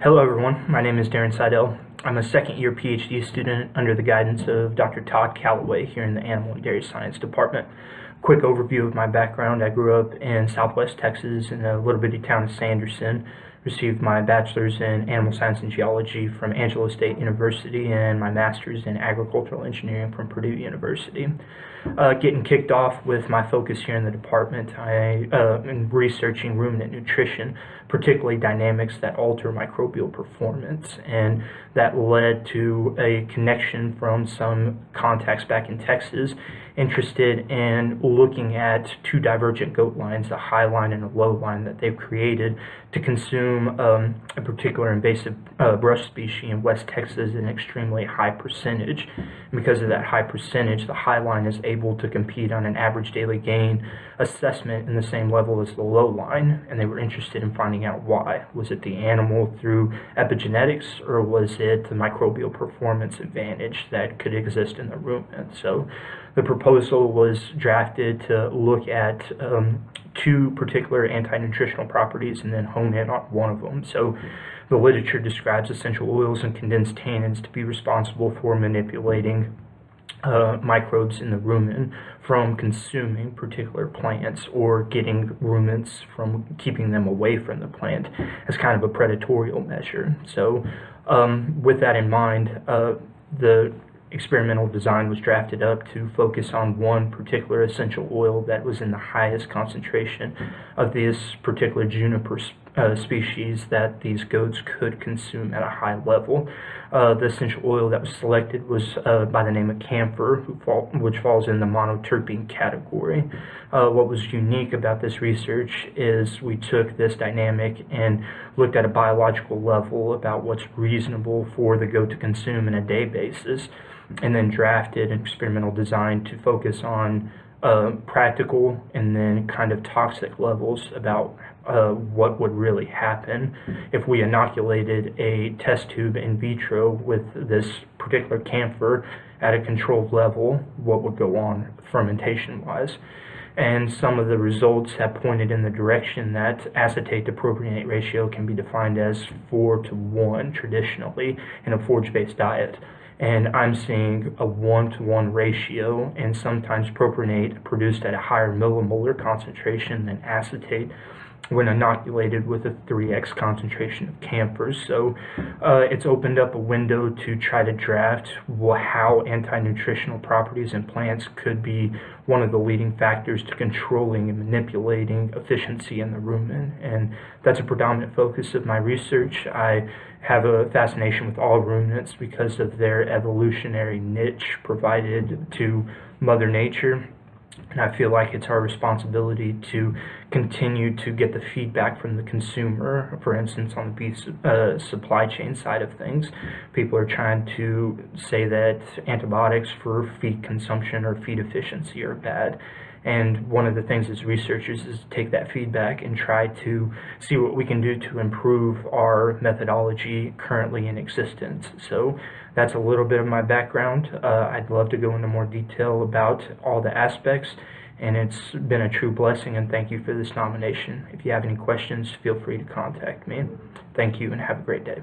Hello everyone, my name is Darren Seidel. I'm a second-year PhD student under the guidance of Dr. Todd Calloway here in the Animal and Dairy Science Department. Quick overview of my background: I grew up in Southwest Texas in a little bitty town of Sanderson, received my bachelor's in animal science and geology from Angelo State University and my master's in agricultural engineering from Purdue University. Getting kicked off with my focus here in the department, I am researching ruminant nutrition, particularly dynamics that alter microbial performance, and that led to a connection from some contacts back in Texas interested in looking at two divergent goat lines, a high line and a low line, that they've created to consume a particular invasive brush species in West Texas in an extremely high percentage. And because of that high percentage, the high line is able to compete on an average daily gain assessment in the same level as the low line, and they were interested in finding out why. Was it the animal through epigenetics, or was it the microbial performance advantage that could exist in the ruminant? So the proposal was drafted to look at two particular anti-nutritional properties and then hone in on one of them. So the literature describes essential oils and condensed tannins to be responsible for manipulating microbes in the rumen from consuming particular plants, or getting ruminants from keeping them away from the plant as kind of a predatorial measure. So with that in mind, the experimental design was drafted up to focus on one particular essential oil that was in the highest concentration of this particular juniper species that these goats could consume at a high level. The essential oil that was selected was by the name of camphor, which falls in the monoterpene category. What was unique about this research is we took this dynamic and looked at a biological level about what's reasonable for the goat to consume in a day basis, and then drafted an experimental design to focus on practical and then kind of toxic levels about what would really happen if we inoculated a test tube in vitro with this particular camphor at a controlled level, what would go on fermentation-wise. And some of the results have pointed in the direction that acetate to propionate ratio can be defined as 4:1 traditionally in a forage-based diet. And I'm seeing a 1:1 ratio, and sometimes propionate produced at a higher millimolar concentration than acetate when inoculated with a 3x concentration of camphor. So it's opened up a window to try to draft how anti-nutritional properties in plants could be one of the leading factors to controlling and manipulating efficiency in the rumen. And that's a predominant focus of my research. I have a fascination with all ruminants because of their evolutionary niche provided to Mother Nature. And I feel like it's our responsibility to continue to get the feedback from the consumer. For instance, on the beef supply chain side of things, people are trying to say that antibiotics for feed consumption or feed efficiency are bad. And one of the things as researchers is to take that feedback and try to see what we can do to improve our methodology currently in existence. So that's a little bit of my background. I'd love to go into more detail about all the aspects, and it's been a true blessing, and thank you for this nomination. If you have any questions, feel free to contact me. Thank you, and have a great day.